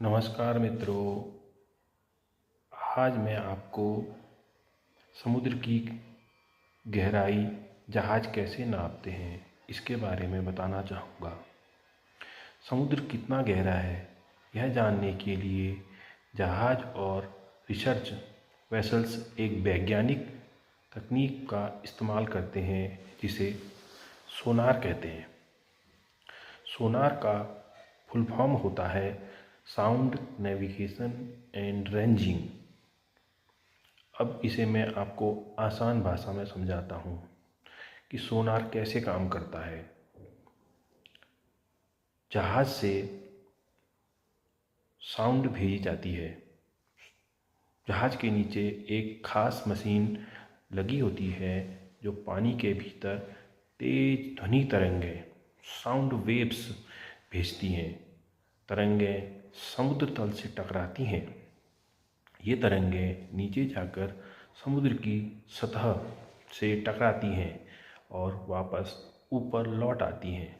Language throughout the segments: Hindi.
नमस्कार मित्रों। आज मैं आपको समुद्र की गहराई जहाज़ कैसे नापते हैं इसके बारे में बताना चाहूँगा। समुद्र कितना गहरा है यह जानने के लिए जहाज़ और रिसर्च वेसल्स एक वैज्ञानिक तकनीक का इस्तेमाल करते हैं जिसे सोनार कहते हैं। सोनार का फुल फॉर्म होता है साउंड नेविगेशन एंड रेंजिंग। अब इसे मैं आपको आसान भाषा में समझाता हूँ कि सोनार कैसे काम करता है। जहाज़ से साउंड भेजी जाती है। जहाज़ के नीचे एक खास मशीन लगी होती है जो पानी के भीतर तेज ध्वनि तरंगें साउंड वेव्स भेजती हैं। तरंगें समुद्र तल से टकराती हैं। ये तरंगें नीचे जाकर समुद्र की सतह से टकराती हैं और वापस ऊपर लौट आती हैं।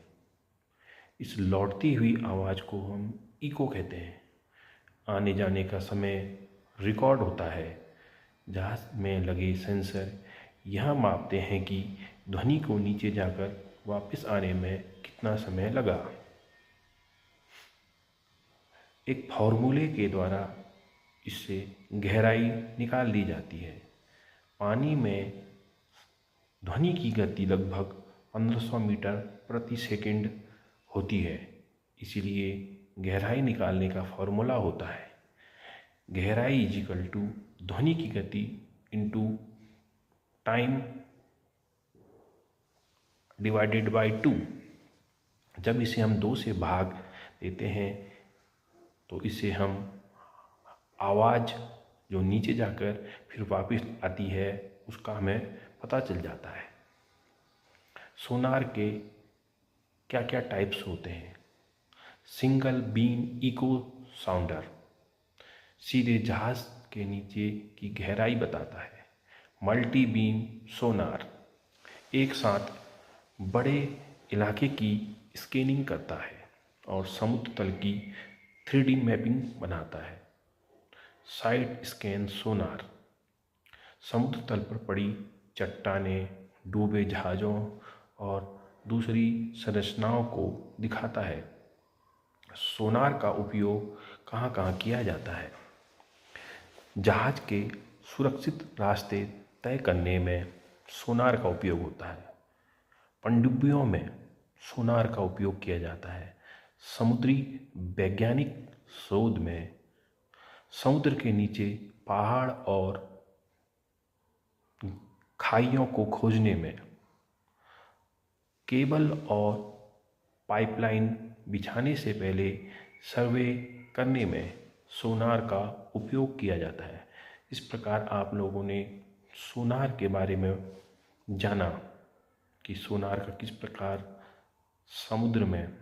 इस लौटती हुई आवाज़ को हम इको कहते हैं। आने जाने का समय रिकॉर्ड होता है। जहाज़ में लगे सेंसर यह मापते हैं कि ध्वनि को नीचे जाकर वापस आने में कितना समय लगा। एक फॉर्मूले के द्वारा इससे गहराई निकाल ली जाती है। पानी में ध्वनि की गति लगभग 1500 मीटर प्रति सेकंड होती है। इसीलिए गहराई निकालने का फॉर्मूला होता है गहराई इजिकल टू ध्वनि की गति इंटू टाइम डिवाइडेड बाय 2। जब इसे हम 2 से भाग देते हैं तो इसे हम आवाज़ जो नीचे जाकर फिर वापस आती है उसका हमें पता चल जाता है। सोनार के क्या क्या टाइप्स होते हैं। सिंगल बीम इको साउंडर सीधे जहाज़ के नीचे की गहराई बताता है। मल्टी बीम सोनार एक साथ बड़े इलाके की स्कैनिंग करता है और समुद्र तल की 3D मैपिंग बनाता है। साइड स्कैन सोनार समुद्र तल पर पड़ी चट्टानें, डूबे जहाज़ों और दूसरी संरचनाओं को दिखाता है। सोनार का उपयोग कहाँ कहाँ किया जाता है। जहाज़ के सुरक्षित रास्ते तय करने में सोनार का उपयोग होता है। पनडुब्बियों में सोनार का उपयोग किया जाता है। समुद्री वैज्ञानिक शोध में समुद्र के नीचे पहाड़ और खाइयों को खोजने में केबल और पाइपलाइन बिछाने से पहले सर्वे करने में सोनार का उपयोग किया जाता है। इस प्रकार आप लोगों ने सोनार के बारे में जाना कि सोनार का किस प्रकार समुद्र में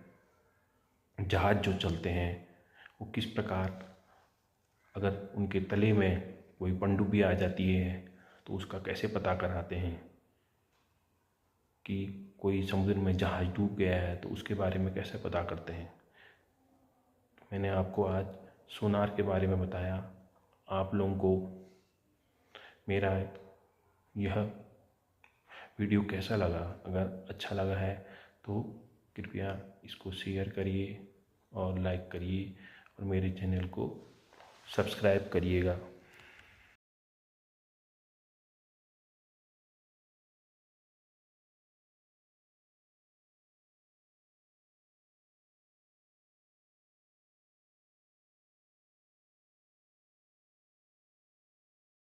जहाज़ जो चलते हैं वो किस प्रकार अगर उनके तले में कोई पनडुब्बी आ जाती है तो उसका कैसे पता कराते हैं कि कोई समुद्र में जहाज़ डूब गया है तो उसके बारे में कैसे पता करते हैं। मैंने आपको आज सोनार के बारे में बताया। आप लोगों को मेरा यह वीडियो कैसा लगा? अगर अच्छा लगा है तो कृपया इसको शेयर करिए और लाइक करिए और मेरे चैनल को सब्सक्राइब करिएगा।